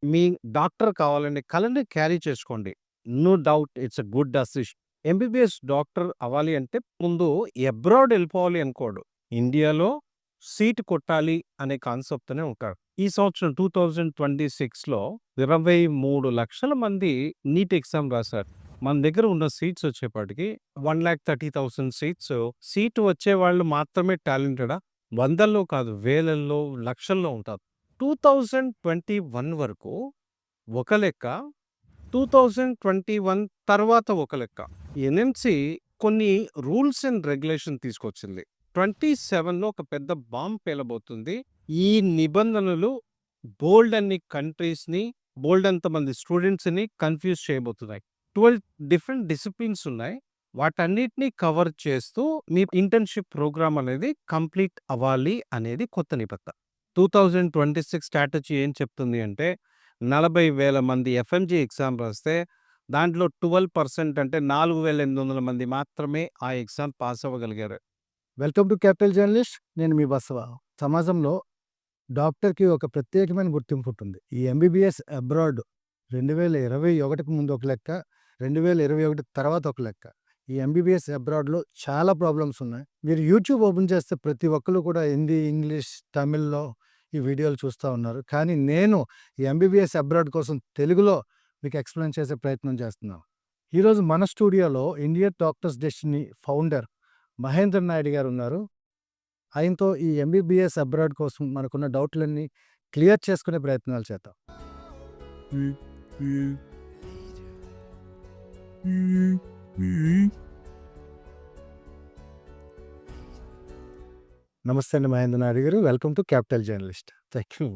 మీ doctor కావాలనే కలని carry చేసుకోండి. No doubt it's a good decision. MBBS doctor అవ్వాలి అంటే ముందు అబ్రాడ్ ఎళ్ళిపోవాలి అనుకోడు. ఇండియాలో సీట్ కొట్టాలి అనే కాన్సెప్ట్‌తోనే ఉంటాడు. ఈ సంవత్సరం 2026లో 23,00,000 మంది నీట్ ఎగ్జామ్ రాసారు. మన దగ్గర ఉన్న సీట్స్ వచ్చేపాటికి 1,30,000 సీట్స్. సీట్ వచ్చేవాళ్ళు మాత్రమే టాలెంటెడా? వందల్లో కాదు, వేలల్లో, లక్షల్లో ఉంటారు. 2021 వరకు ఒక లెక్క. 2021 తర్వాత ఒక లెక్క. ఎన్ఎంసీ కొన్ని రూల్స్ అండ్ రెగ్యులేషన్ తీసుకొచ్చింది. 27లో ఒక పెద్ద బాంబ్ పేలబోతుంది. ఈ నిబంధనలు బోలెడన్ని కంట్రీస్‌ని, బోలెడంత మంది స్టూడెంట్స్‌ని కన్‌ఫ్యూజ్ చేయబోతున్నాయి. 12 డిఫరెంట్ డిసిప్లిన్స్ ఉన్నాయి. వాటన్నిటిని కవర్ చేస్తూ మీ ఇంటర్న్‌షిప్ ప్రోగ్రామ్ అనేది కంప్లీట్ అవ్వాలి అనేది కొత్త నిబంధన. 2026 స్ట్రాటజీ ఏం చెప్తుంది అంటే 40,000 మంది ఎఫ్ఎంజీ ఎగ్జామ్ రాస్తే దాంట్లో 12% అంటే 4,800 మంది మాత్రమే ఆ ఎగ్జామ్ పాస్ అవ్వగలిగారు. Welcome to capital journalist. నేను మీ బసవ. సమాజంలో డాక్టర్‌కి ఒక ప్రత్యేకమైన గుర్తింపు ఉంటుంది. ఈ ఎంబీబీఎస్ అబ్రాడ్ 2021కి ముందు ఒక లెక్క, 2021 తర్వాత ఒక లెక్క. ఈ ఎంబీబీఎస్ అబ్రాడ్‌లో చాలా ప్రాబ్లమ్స్ ఉన్నాయి. మీరు యూట్యూబ్ ఓపెన్ చేస్తే ప్రతి ఒక్కళ్ళు కూడా హిందీ, ఇంగ్లీష్, తమిళ్‌లో ఈ వీడియోలు చూస్తా ఉన్నారు. కానీ నేను ఈ ఎంబీబీఎస్ అబ్రాడ్ కోసం తెలుగులో మీకు ఎక్స్‌ప్లెయిన్ చేసే ప్రయత్నం చేస్తున్నాను. ఈరోజు మన స్టూడియోలో Indian doctors destiny founder Mahendra Naidu గారు ఉన్నారు. ఆయనతో ఈ ఎంబీబీఎస్ అబ్రాడ్ కోసం మనకున్న డౌట్‌లన్నీ క్లియర్ చేసుకునే ప్రయత్నాలు చేద్దాం. నమస్తే అండి మహేంద్ర నాయుడు గారు. Welcome to capital journalist. Thank you.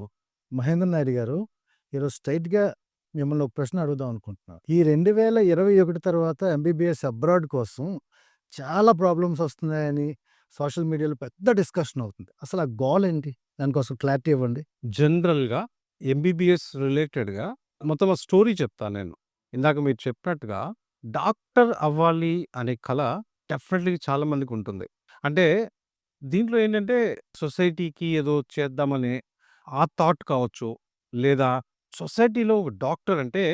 Mahendra Naidu గారు, ఈరోజు స్ట్రెయిట్‌గా మిమ్మల్ని ఒక ప్రశ్న అడుగుదాం అనుకుంటున్నాను. ఈ 2021 తర్వాత ఎంబీబీఎస్ అబ్రాడ్ కోసం చాలా ప్రాబ్లమ్స్ వస్తున్నాయని సోషల్ మీడియాలో పెద్ద డిస్కషన్ అవుతుంది. అసలు ఆ గోల్ ఏంటి? దానికోసం క్లారిటీ ఇవ్వండి. జనరల్‌గా ఎంబీబీఎస్ రిలేటెడ్‌గా మొత్తం ఆ స్టోరీ చెప్తా నేను. ఇందాక మీరు చెప్పినట్టుగా డాక్టర్ అవ్వాలి అనే కల డెఫినెట్‌లీ చాలా మందికుంటుంది. అంటే దీంట్లో ఏంటంటే సొసైటీకి ఏదో చేద్దామనే ఆ థాట్ కావచ్చు. లేదా సొసైటీలో ఒక డాక్టర్ అంటే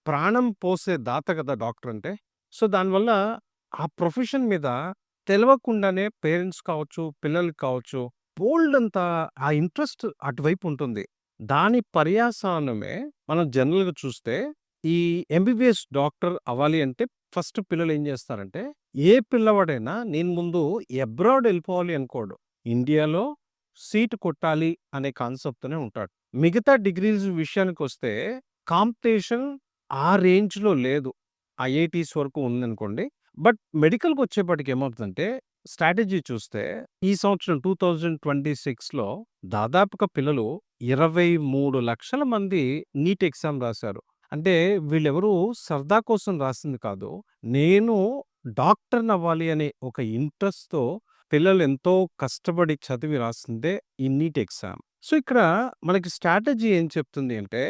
ప్రాణం పోసే దాత కదా డాక్టర్ అంటే. సో, దానివల్ల ఆ ప్రొఫెషన్ మీద తెలవకుండానే పేరెంట్స్ కావచ్చు, పిల్లలకి కావచ్చు బోలెడంత ఆ ఇంట్రెస్ట్ అటువైపు ఉంటుంది. దాని పర్యాసానమే మనం జనరల్‌గా చూస్తే ఈ ఎంబీబీఎస్ డాక్టర్ అవ్వాలి అంటే ఫస్ట్ పిల్లలేం జేస్తారంటే, ఏ పిల్లవాడైనా నేను ముందు అబ్రాడ్ ఎళ్ళిపోవాలి అనుకోడు. ఇండియాలో సీట్ కొట్టాలి అనే కాన్సెప్ట్‌తోనే ఉంటాడు. మిగతా డిగ్రీస్ విషయానికొస్తే కాంపిటీషన్ ఆ రేంజ్‌లో లేదు. ఐఐటీస్ వరకు ఉందనుకోండి. బట్ మెడికల్‌కొచ్చేప్పటికి ఏమవుతుందంటే స్ట్రాటజీ చూస్తే ఈ సంవత్సరం 2026లో దాదాపుగా పిల్లలు 23,00,000 మంది నీట్ ఎగ్జామ్ రాశారు. అంటే వీళ్ళెవరు సరదా కోసం రాసింది కాదు. నేను డాక్టర్‌నవ్వాలి అనే ఒక ఇంట్రెస్ట్‌తో పిల్లలు ఎంతో కష్టపడి చదివి రాసిందే ఈ నీట్ ఎగ్జామ్. సో, ఇక్కడ మనకి స్ట్రాటజీ ఏం చెప్తుంది అంటే,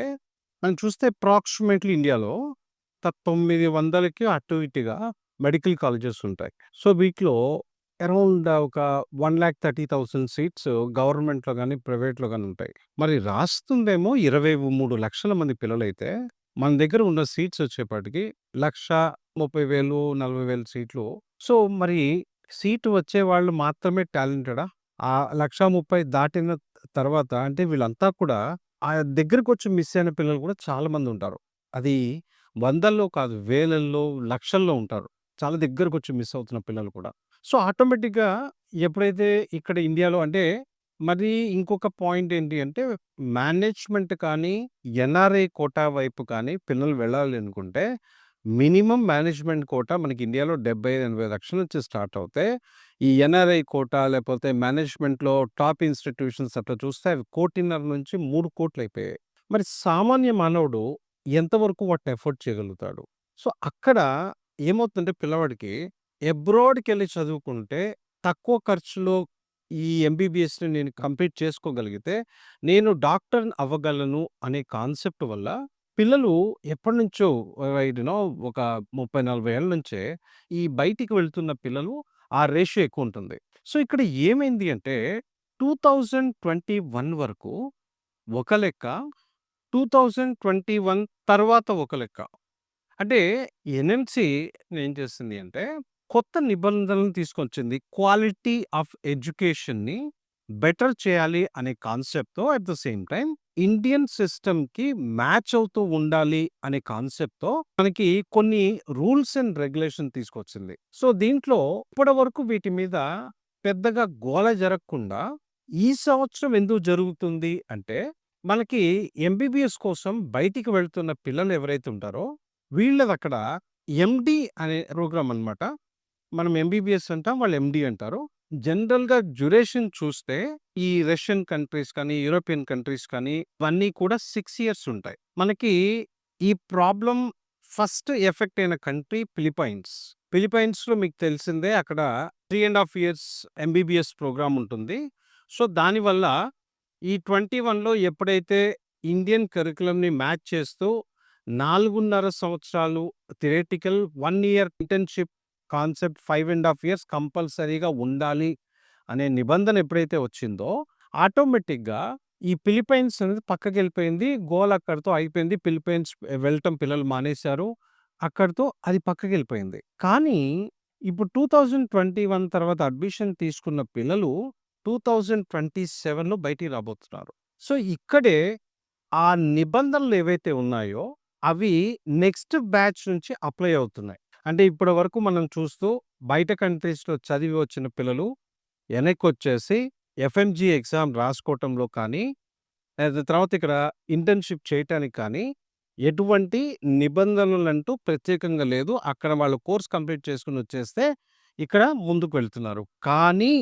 మనం చూస్తే అప్రాక్సిమేట్‌లీ ఇండియాలో 900కి అటు ఇటుగా మెడికల్ కాలేజెస్ ఉంటాయి. సో, వీటిలో అరౌండ్ ఒక 1,30,000 సీట్స్ గవర్నమెంట్‌లో గాని, ప్రైవేట్‌లో గాని ఉంటాయి. మరి రాస్తుందేమో 23,00,000 మంది పిల్లలైతే, మన దగ్గర ఉన్న సీట్స్ వచ్చేపాటికి 1,30,000, 40,000 సీట్లు. సో, మరి సీటు వచ్చేవాళ్ళు మాత్రమే టాలెంటెడా? ఆ 1,30,000 దాటిన తర్వాత అంటే వీళ్ళంతా కూడా ఆ దగ్గరకొచ్చి మిస్ అయిన పిల్లలు కూడా చాలా మందుంటారు. అది వందల్లో కాదు, వేలల్లో, లక్షల్లో ఉంటారు. చాలా దగ్గరకొచ్చి మిస్ అవుతున్న పిల్లలు కూడా. సో, ఆటోమేటిక్‌గా ఎప్పుడైతే ఇక్కడ ఇండియాలో అంటే మరి ఇంకొక పాయింట్ ఏంటి అంటే మేనేజ్‌మెంట్ కానీ, ఎన్ఆర్ఐ కోటా వైపు కానీ పిల్లలు వెళ్ళాలి అనుకుంటే మినిమమ్ మేనేజ్‌మెంట్ కోటా మనకి ఇండియాలో 75, 80 లక్షల నుంచి స్టార్ట్ అవుతే, ఈ ఎన్ఆర్ఐ కోటా లేకపోతే మేనేజ్‌మెంట్‌లో టాప్ ఇన్‌స్టిట్యూషన్స్ అట్లా చూస్తే అవి 1,50,00,000 నుంచి 3,00,00,000 అయిపోయాయి. మరి సామాన్య మానవుడు ఎంతవరకు వాటిని ఎఫోర్డ్ చేయగలుగుతాడు? సో, అక్కడ ఏమవుతుందంటే పిల్లవాడికి అబ్రాడ్‌కెళ్ళి చదువుకుంటే తక్కువ ఖర్చులో ఈ ఎంబీబీఎస్‌ని నేను కంప్లీట్ చేసుకోగలిగితే, నేను డాక్టర్ అవ్వగలను అనే కాన్సెప్ట్ వల్ల పిల్లలు ఎప్పటినుంచో నో ఒక 30, 40 ఏళ్ల నుంచే ఈ బయటికి వెళ్తున్న పిల్లలు ఆ రేషియో ఎక్కువుంటుంది. సో, ఇక్కడ ఏమైంది అంటే 2021 వరకు ఒక లెక్క, 2021 తర్వాత ఒక లెక్క. అంటే ఎన్ఎంసీ ఏం చేస్తుంది అంటే, కొత్త నిబంధనలను తీసుకొచ్చింది. క్వాలిటీ ఆఫ్ ఎడ్యుకేషన్‌ని బెటర్ చేయాలి అనే కాన్సెప్ట్‌తో at the same time Indian సిస్టమ్‌కి మ్యాచ్ అవుతూ ఉండాలి అనే కాన్సెప్ట్‌తో మనకి కొన్ని రూల్స్ అండ్ రెగ్యులేషన్ తీసుకొచ్చింది. సో, దీంట్లో ఇప్పటివరకు వీటి మీద పెద్దగా గోల జరగకుండా ఈ సంవత్సరం ఎందుకు జరుగుతుంది అంటే, మనకి ఎంబీబీఎస్ కోసం బయటికి వెళ్తున్న పిల్లలు ఎవరైతే ఉంటారో వీళ్ళదక్కడ ఎండీ అనే ప్రోగ్రామ్ అనమాట. మనం ఎంబీబీఎస్ అంటాం. వాళ్ళు ఎండీ అంటారు. జనరల్‌గా డ్యూరేషన్ చూస్తే ఈ రష్యన్ కంట్రీస్ కానీ, యూరోపియన్ కంట్రీస్ కానీ ఇవన్నీ కూడా 6 ఇయర్స్ ఉంటాయి. మనకి ఈ ప్రాబ్లమ్ ఫస్ట్ ఎఫెక్ట్ అయిన కంట్రీ ఫిలిప్పైన్స్. ఫిలిప్పైన్స్‌లో మీకు తెలిసిందే అక్కడ 3 ½ ఇయర్స్ ఎంబీబీఎస్ ప్రోగ్రామ్ ఉంటుంది. సో, దానివల్ల ఈ 21లో ఎప్పుడైతే ఇండియన్ కరిక్యులమ్‌ని మ్యాచ్ చేస్తూ 4.5 సంవత్సరాలు theoretical, 1 year internship concept 5 ½ years కంపల్సరీగా ఉండాలి అనే నిబంధన ఎప్పుడైతే వచ్చిందో, ఆటోమేటిక్‌గా ఈ ఫిలిప్పైన్స్ అనేది పక్కకెళ్ళిపోయింది. గోల అక్కడితో అయిపోయింది. ఫిలిప్పైన్స్ వెళ్ళటం పిల్లలు మానేశారు. అక్కడితో అది పక్కకెళ్ళిపోయింది. కానీ ఇప్పుడు 2021 తర్వాత అడ్మిషన్ తీసుకున్న పిల్లలు 2027లో బయటికి రాబోతున్నారు. సో, ఇక్కడే ఆ నిబంధనలు ఏవైతే ఉన్నాయో అవి నెక్స్ట్ బ్యాచ్ నుంచి అప్లై అవుతున్నాయి. అంటే ఇప్పటి వరకు మనం చూస్తూ బయట కంట్రీస్‌లో చదివి వచ్చిన పిల్లలు వెనక్కొచ్చేసి ఎఫ్ఎంజీ ఎగ్జామ్ రాసుకోవటంలో కానీ, తర్వాత ఇక్కడ ఇంటర్న్‌షిప్ చేయటానికి కానీ ఎటువంటి నిబంధనలంటూ ప్రత్యేకంగా లేదు. అక్కడ వాళ్ళు కోర్స్ కంప్లీట్ చేసుకొని వచ్చేస్తే ఇక్కడ ముందుకు వెళ్తున్నారు. కానీ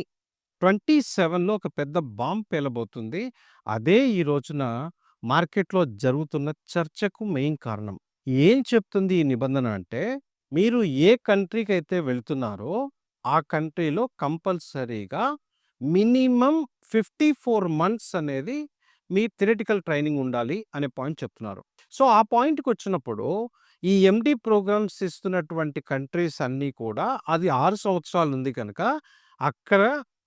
27లో ఒక పెద్ద బాంబ్ పేలబోతుంది. అదే ఈ రోజున మార్కెట్‌లో జరుగుతున్న చర్చకు మెయిన్ కారణం. ఏం చెప్తుంది ఈ నిబంధన అంటే, మీరు ఏ కంట్రీకైతే వెళ్తున్నారో ఆ కంట్రీలో కంపల్సరీగా మినిమమ్ 54 మంత్స్ అనేది మీ థియరిటికల్ ట్రైనింగ్ ఉండాలి అనే పాయింట్ చెప్తున్నారు. సో, ఆ పాయింట్‌కొచ్చినప్పుడు ఈ ఎండీ ప్రోగ్రామ్స్ ఇస్తున్నటువంటి కంట్రీస్ అన్నీ కూడా అది 6 సంవత్సరాలు ఉంది కనుక అక్కడ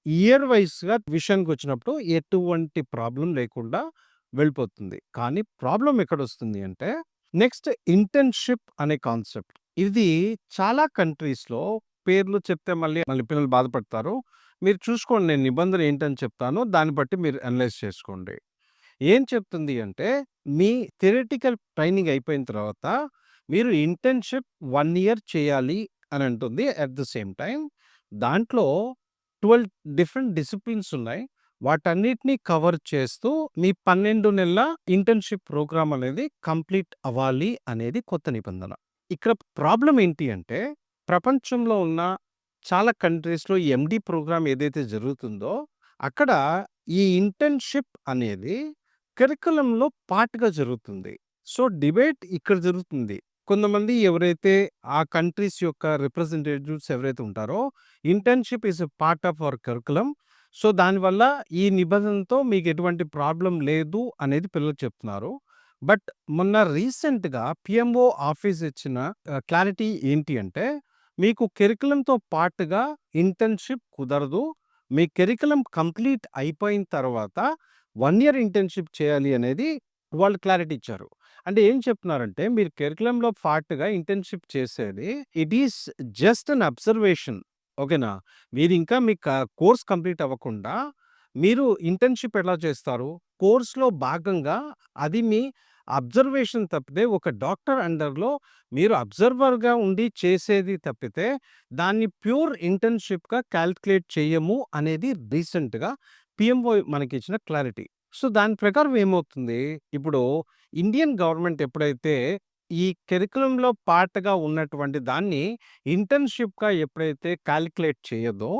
ఇయర్ వైస్‌గా విషయానికొచ్చినప్పుడు ఎటువంటి ప్రాబ్లమ్ లేకుండా వెళ్ళిపోతుంది. కానీ ప్రాబ్లమ్ ఎక్కడొస్తుంది అంటే, నెక్స్ట్ ఇంటర్న్‌షిప్ అనే కాన్సెప్ట్. ఇది చాలా కంట్రీస్‌లో పేర్లు చెప్తే మళ్ళీ పిల్లలు బాధపడతారు. మీరు చూసుకోండి, నేను నిబంధన ఏంటని చెప్తాను. దాన్ని బట్టి మీరు అనలైజ్ చేసుకోండి. ఏం చెప్తుంది అంటే, మీ థియరిటికల్ ట్రైనింగ్ అయిపోయిన తర్వాత మీరు ఇంటర్న్‌షిప్ 1 ఇయర్ చేయాలి అని అంటుంది. అట్ ద సేమ్ టైమ్ దాంట్లో 12 డిఫరెంట్ డిసిప్లిన్స్ ఉన్నాయి. వాటన్నిటిని కవర్ చేస్తూ మీ 12 నెలల ఇంటర్న్‌షిప్ ప్రోగ్రామ్ అనేది కంప్లీట్ అవ్వాలి అనేది కొత్త నిబంధన. ఇక్కడ ప్రాబ్లమ్ ఏంటి అంటే, ప్రపంచంలో ఉన్న చాలా కంట్రీస్‌లో ఈ ఎండీ ప్రోగ్రామ్ ఏదైతే జరుగుతుందో, అక్కడ ఈ ఇంటర్న్‌షిప్ అనేది కరిక్యులమ్‌లో పార్ట్‌గా జరుగుతుంది. సో, డిబేట్ ఇక్కడ జరుగుతుంది. కొంతమంది ఎవరైతే ఆ కంట్రీస్ యొక్క రిప్రజెంటేటివ్స్ ఎవరైతే ఉంటారో, internship is a part of our curriculum. So, దానివల్ల ఈ నిబంధనతో మీకు ఎటువంటి ప్రాబ్లమ్ లేదు అనేది పిల్లలు చెప్తున్నారు. బట్ మొన్న రీసెంట్‌గా పీఎంఓ ఆఫీస్ ఇచ్చిన క్లారిటీ ఏంటి అంటే, మీకు కరిక్యులమ్‌తో పాటుగా ఇంటర్న్‌షిప్ కుదరదు. మీ కరిక్యులమ్ కంప్లీట్ అయిపోయిన తర్వాత 1 ఇయర్ ఇంటర్న్‌షిప్ చేయాలి అనేది వాళ్ళు క్లారిటీ ఇచ్చారు. అంటే ఏం చెప్తున్నారంటే, మీరు కరిక్యులమ్‌లో పార్ట్‌గా ఇంటర్న్‌షిప్ చేసేది it is just an observation. ఓకేనా? మీరింకా మీ కోర్స్ కంప్లీట్ అవ్వకుండా మీరు ఇంటర్న్‌షిప్ ఎలా చేస్తారు? కోర్స్‌లో భాగంగా అది మీ అబ్జర్వేషన్ తప్పితే ఒక డాక్టర్ అండర్‌లో మీరు అబ్జర్వర్‌గా ఉండి చేసేది తప్పితే దాన్ని ప్యూర్ ఇంటర్న్‌షిప్‌గా కాలిక్యులేట్ చెయ్యము అనేది రీసెంట్‌గా పీఎంఓ మనకిచ్చిన క్లారిటీ. సో, దాని ప్రకారం ఏమవుతుంది, ఇప్పుడు ఇండియన్ గవర్నమెంట్ ఎప్పుడైతే ఈ కరిక్యులమ్‌లో పార్ట్‌గా ఉన్నటువంటి దాన్ని ఇంటర్న్‌షిప్‌గా ఎప్పుడైతే కాలిక్యులేట్ చేయదో,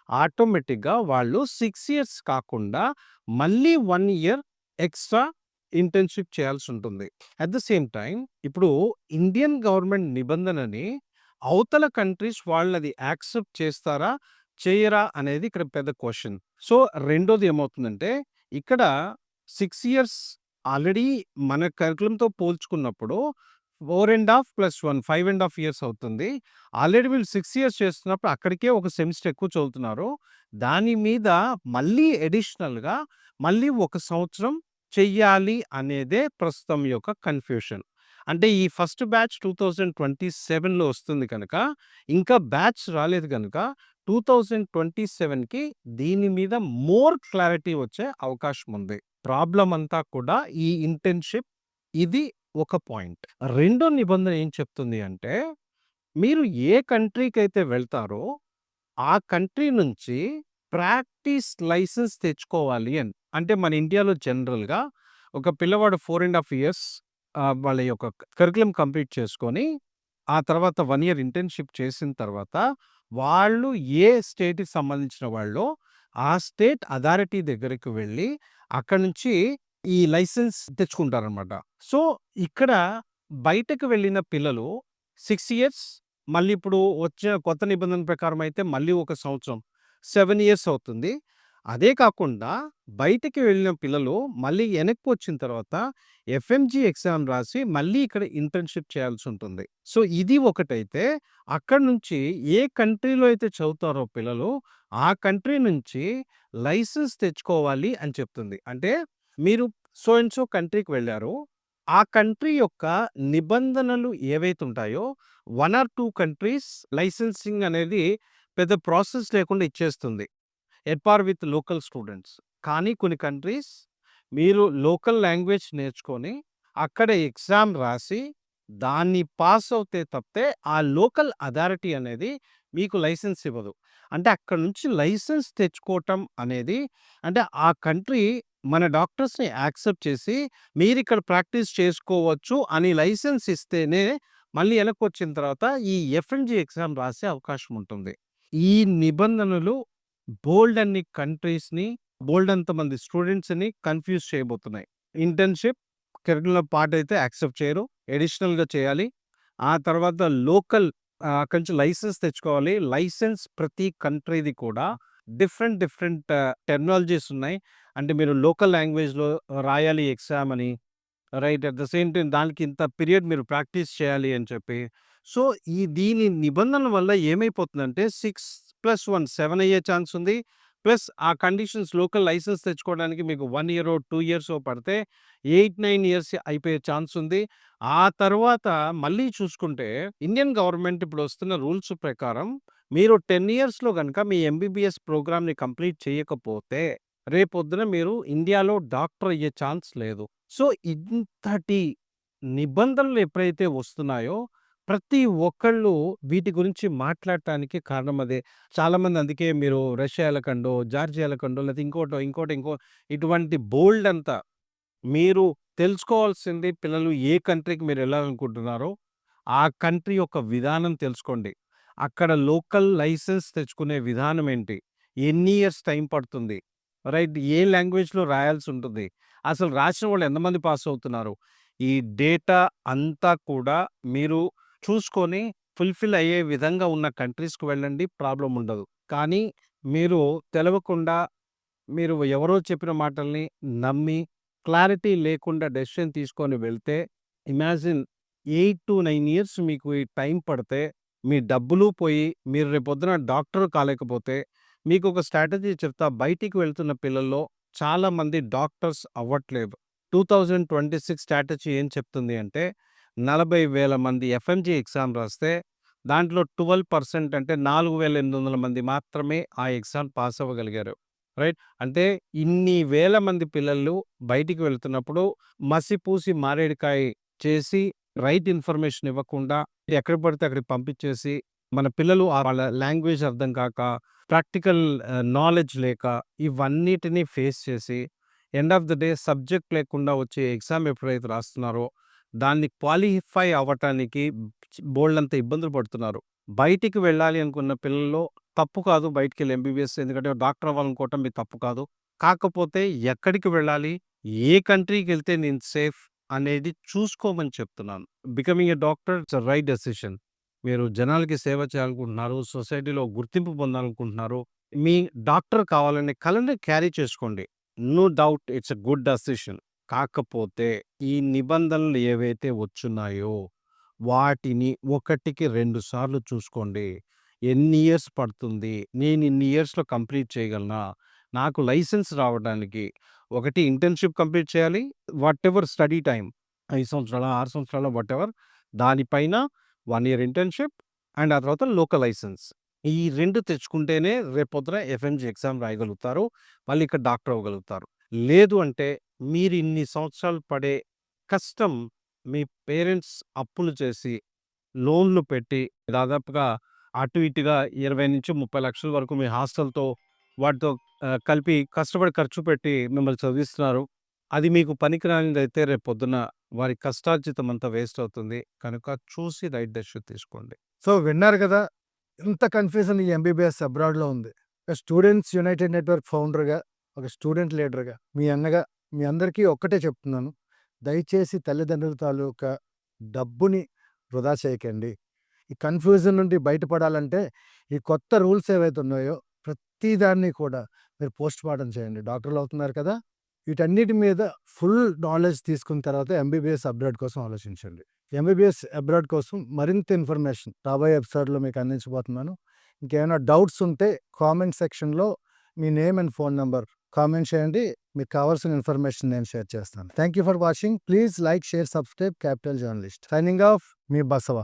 ఆటోమేటిక్‌గా వాళ్ళు 6 ఇయర్స్ కాకుండా మళ్ళీ 1 ఇయర్ ఎక్స్‌ట్రా ఇంటర్న్‌షిప్ చేయాల్సుంటుంది. అట్ ద సేమ్ టైమ్ ఇప్పుడు ఇండియన్ గవర్నమెంట్ నిబంధనని అవతల కంట్రీస్ వాళ్ళది యాక్సెప్ట్ చేస్తారా? చెయ్యరా? అనేది ఇక్కడ పెద్ద క్వెషన్. సో, రెండోది ఏమవుతుందంటే, ఇక్కడ 6 ఇయర్స్ ఆల్రెడీ మన కరిక్యులమ్‌తో పోల్చుకున్నప్పుడు 4 ½ + 1 5 ½ ఇయర్స్ అవుతుంది. ఆల్రెడీ వీళ్ళు 6 ఇయర్స్ చేస్తున్నప్పుడు అక్కడికే ఒక సెమిస్టర్ ఎక్కువ చదువుతున్నారు. దాని మీద మళ్ళీ అడిషనల్‌గా మళ్ళీ ఒక సంవత్సరం చెయ్యాలి అనేదే ప్రస్తుతం యొక్క కన్‌ఫ్యూషన్. అంటే ఈ ఫస్ట్ బ్యాచ్ 2027లో వస్తుంది కనుక, ఇంకా బ్యాచ్ రాలేదు గనుక 2027కి దీని మీద మోర్ క్లారిటీ వచ్చే అవకాశం ఉంది. ప్రాబ్లమ్ అంతా కూడా ఈ ఇంటర్న్‌షిప్ ఇది ఒక పాయింట్. రెండో నిబంధన ఏం చెప్తుంది అంటే, మీరు ఏ కంట్రీకైతే వెళ్తారో, ఆ కంట్రీ నుంచి ప్రాక్టీస్ లైసెన్స్ తెచ్చుకోవాలి అని. అంటే మన ఇండియాలో జనరల్‌గా ఒక పిల్లవాడు 4 ½ ఇయర్స్ వాళ్ళ యొక్క కరిక్యులమ్ కంప్లీట్ చేసుకొని, ఆ తర్వాత 1 ఇయర్ ఇంటర్న్‌షిప్ చేసిన తర్వాత, వాళ్ళు ఏ స్టేట్‌కి సంబంధించిన వాళ్ళో, ఆ స్టేట్ అథారిటీ దగ్గరికి వెళ్ళి, అక్కడి నుంచి ఈ లైసెన్స్ తెచ్చుకుంటారనమాట. సో, ఇక్కడ బయటకు వెళ్ళిన పిల్లలు 6 ఇయర్స్, మళ్ళీ ఇప్పుడు వచ్చే కొత్త నిబంధన ప్రకారం అయితే మళ్ళీ ఒక సంవత్సరం 7 ఇయర్స్ అవుతుంది. అదే కాకుండా బయటికి వెళ్ళిన పిల్లలు మళ్ళీ వెనక్కి వచ్చిన తర్వాత ఎఫ్ఎంజీ ఎగ్జామ్ రాసి మళ్ళీ ఇక్కడ ఇంటర్న్‌షిప్ చేయాల్సి ఉంటుంది. సో, ఇది ఒకటైతే అక్కడి నుంచి ఏ కంట్రీలో అయితే చదువుతారో పిల్లలు, ఆ కంట్రీ నుంచి లైసెన్స్ తెచ్చుకోవాలి అని చెప్తుంది. అంటే మీరు సో అండ్ సో కంట్రీకి వెళ్లారు. ఆ కంట్రీ యొక్క నిబంధనలు ఏవైతే ఉంటాయో 1 ఆర్ 2 కంట్రీస్ లైసెన్సింగ్ అనేది పెద్ద ప్రాసెస్ లేకుండా ఇచ్చేస్తుంది. At par with local students. కానీ కొన్ని కంట్రీస్ మీరు లోకల్ లాంగ్వేజ్ నేర్చుకొని, అక్కడ ఎగ్జామ్ రాసి, దాన్ని పాస్ అవుతే తప్పితే ఆ లోకల్ అథారిటీ అనేది మీకు లైసెన్స్ ఇవ్వదు. అంటే అక్కడి నుంచి లైసెన్స్ తెచ్చుకోవటం అనేది అంటే ఆ కంట్రీ మన డాక్టర్స్‌ని యాక్సెప్ట్ చేసి, మీరిక్కడ ప్రాక్టీస్ చేసుకోవచ్చు అని లైసెన్స్ ఇస్తేనే మళ్ళీ వెనక్కొచ్చిన తర్వాత ఈ ఎఫ్ఎన్‌జీ ఎగ్జామ్ రాసే అవకాశం ఉంటుంది. ఈ నిబంధనలు బోలెడన్ని కంట్రీస్‌ని, బోలెడంత మంది స్టూడెంట్స్‌ని కన్‌ఫ్యూజ్ చేయబోతున్నాయి. ఇంటర్న్‌షిప్ కరిక్యులర్ పార్ట్ అయితే యాక్సెప్ట్ చేయరు. అడిషనల్‌గా చేయాలి. ఆ తర్వాత లోకల్ అక్కడి నుంచి లైసెన్స్ తెచ్చుకోవాలి. లైసెన్స్ ప్రతి కంట్రీది కూడా డిఫరెంట్ డిఫరెంట్ టెర్మినాలజీస్ ఉన్నాయి. అంటే మీరు లోకల్ లాంగ్వేజ్‌లో రాయాలి ఎగ్జామ్ అని. Right. At the same time దానికి ఇంత పీరియడ్ మీరు ప్రాక్టీస్ చేయాలి అని చెప్పి. సో, దీని నిబంధనల వల్ల ఏమైపోతుందంటే 6+1 7 అయ్యే ఛాన్స్ ఉంది. ప్లస్ ఆ కండిషన్స్ లోకల్ లైసెన్స్ తెచ్చుకోవడానికి మీకు 1 ఇయరో, 2 ఇయర్సో పడితే 8, 9 ఇయర్స్ అయిపోయే ఛాన్స్ ఉంది. ఆ తర్వాత మళ్ళీ చూసుకుంటే ఇండియన్ గవర్నమెంట్ ఇప్పుడు వస్తున్న రూల్స్ ప్రకారం మీరు 10 ఇయర్స్‌లో గనుక మీ ఎంబీబీఎస్ ప్రోగ్రామ్‌ని కంప్లీట్ చేయకపోతే రేపొద్దున మీరు ఇండియాలో డాక్టర్ అయ్యే ఛాన్స్ లేదు. సో, ఇంతటి నిబంధనలు ఎప్పుడైతే వస్తున్నాయో, ప్రతి ఒక్కళ్ళు వీటి గురించి మాట్లాడటానికి కారణం అదే. చాలామంది అందుకే మీరు రష్యా ఎళ్ళకండో, జార్జియా ఎళ్ళకండో, లేతే ఇంకో ఇటువంటి బోలెడంత మీరు తెలుసుకోవాల్సింది పిల్లలు ఏ కంట్రీకి మీరెళ్ళాలనుకుంటున్నారో, ఆ కంట్రీ యొక్క విధానం తెలుసుకోండి. అక్కడ లోకల్ లైసెన్స్ తెచ్చుకునే విధానం ఏంటి? ఎన్ని ఇయర్స్ టైం పడుతుంది? రైట్. ఏ లాంగ్వేజ్‌లో రాయాల్సుంటుంది? అసలు రాసిన వాళ్ళు ఎంతమంది పాస్ అవుతున్నారు? ఈ డేటా అంతా కూడా మీరు చూసుకొని ఫుల్‌ఫిల్ అయ్యే విధంగా ఉన్న కంట్రీస్‌కి వెళ్ళండి. ప్రాబ్లమ్ ఉండదు. కానీ మీరు తెలవకుండా మీరు ఎవరో చెప్పిన మాటల్ని నమ్మి, క్లారిటీ లేకుండా డెసిషన్ తీసుకొని వెళ్తే, ఇమాజిన్ 8-9 ఇయర్స్ మీకు ఈ టైం పడితే, మీ డబ్బులు పోయి, మీరు రేపొద్దున డాక్టర్ కాలేకపోతే, మీకొక స్ట్రాటజీ చెప్తా. బయటికి వెళ్తున్న పిల్లల్లో చాలామంది డాక్టర్స్ అవ్వట్లేదు. 2026 స్ట్రాటజీ ఏం చెప్తుంది అంటే, 40,000 మంది ఎఫ్ఎంజీ ఎగ్జామ్ రాస్తే, దాంట్లో 12% అంటే 4,800 మంది మాత్రమే ఆ ఎగ్జామ్ పాస్ అవ్వగలిగారు. రైట్. అంటే ఇన్ని వేల మంది పిల్లలు బయటికి వెళ్తున్నప్పుడు మసిపూసి మారేడుకాయ చేసి రైట్ ఇన్ఫర్మేషన్ ఇవ్వకుండా ఎక్కడ పడితే అక్కడికి పంపించేసి మన పిల్లలు వాళ్ళ లాంగ్వేజ్ అర్థం కాక ప్రాక్టికల్ నాలెడ్జ్ లేక ఇవన్నిటిని ఫేస్ చేసి end of the day subject లేకుండా వచ్చే ఎగ్జామ్ ఎప్పుడైతే రాస్తున్నారో దాన్ని క్వాలిఫై అవ్వటానికి బోల్డంత ఇబ్బందులు పడుతున్నారు. బయటికి వెళ్ళాలి అనుకున్న పిల్లల్లో తప్పు కాదు బయటికెళ్ళి ఎంబీబీఎస్ ఎందుకంటే డాక్టర్ అవ్వాలనుకోవటం మీ తప్పు కాదు. కాకపోతే ఎక్కడికి వెళ్ళాలి? ఏ కంట్రీకెళ్తే నేను సేఫ్ అనేది చూసుకోమని చెప్తున్నాను. Becoming a doctor it's a right decision. మీరు జనాలకి సేవ చేయాలనుకుంటున్నారు. సొసైటీలో గుర్తింపు పొందాలనుకుంటున్నారు. మీ డాక్టర్ కావాలనే కలని క్యారీ చేసుకోండి. No doubt it's a good decision. కాకపోతే ఈ నిబంధనలు ఏవైతే వచ్చున్నాయో వాటిని ఒకటికి 2 సార్లు చూసుకోండి. ఎన్ని ఇయర్స్ పడుతుంది? నేను ఇన్ని ఇయర్స్‌లో కంప్లీట్ చేయగలనా? నాకు లైసెన్స్ రావడానికి ఒకటి ఇంటర్న్‌షిప్ కంప్లీట్ చేయాలి. వాటెవర్ స్టడీ టైమ్ 5 సంవత్సరాల, 6 సంవత్సరాల వాటెవర్ దానిపైన 1 ఇయర్ ఇంటర్న్‌షిప్ అండ్ ఆ తర్వాత లోకల్ లైసెన్స్. ఈ 2 తెచ్చుకుంటేనే రేపొద్దున ఎఫ్ఎంజీ ఎగ్జామ్ రాయగలుగుతారు. మళ్ళీ ఇక్కడ డాక్టర్ అవ్వగలుగుతారు. లేదు అంటే మీరు ఇన్ని సంవత్సరాలు పడే కష్టం మీ పేరెంట్స్ అప్పులు చేసి, లోన్‌లు పెట్టి దాదాపుగా అటు ఇటుగా 20-30 లక్షల వరకు మీ హాస్టల్‌తో వాటితో కలిపి కష్టపడి ఖర్చు పెట్టి మిమ్మల్ని చదివిస్తున్నారు. అది మీకు పనికిరానిదైతే రేపొద్దున వారి కష్టార్జితం అంతా వేస్ట్ అవుతుంది. కనుక చూసి రైట్ డెసిషన్ తీసుకోండి. సో విన్నారు కదా! ఇంత కన్‌ఫ్యూజన్ ఈ ఎంబీబీఎస్ అబ్రాడ్‌లో ఉంది. ఒక స్టూడెంట్స్ యునైటెడ్ నెట్‌వర్క్ ఫౌండర్‌గా, ఒక స్టూడెంట్ లీడర్‌గా, మీ అన్నగా మీ అందరికీ ఒక్కటే చెప్తున్నాను. దయచేసి తల్లిదండ్రుల తాలూకా డబ్బుని వృధా చేయకండి. ఈ కన్‌ఫ్యూజన్ నుండి బయటపడాలంటే ఈ కొత్త రూల్స్ ఏవైతే ఉన్నాయో ప్రతి దాన్ని కూడా మీరు పోస్ట్ మార్టం చేయండి. డాక్టర్లు అవుతున్నారు కదా! వీటన్నిటి మీద ఫుల్ నాలెడ్జ్ తీసుకున్న తర్వాత ఎంబీబీఎస్ అబ్రాడ్ కోసం ఆలోచించండి. ఎంబీబీఎస్ అబ్రాడ్ కోసం మరింత ఇన్ఫర్మేషన్ రాబోయే ఎపిసోడ్‌లో మీకు అందించబోతున్నాను. ఇంకేమైనా డౌట్స్ ఉంటే కామెంట్ సెక్షన్‌లో మీ name and phone number comment చేయండి. మీకు కావాల్సిన ఇన్ఫర్మేషన్ నేను షేర్ చేస్తాను. Thank you for watching. Please like, share, subscribe capital journalist. Signing off మీ బసవ.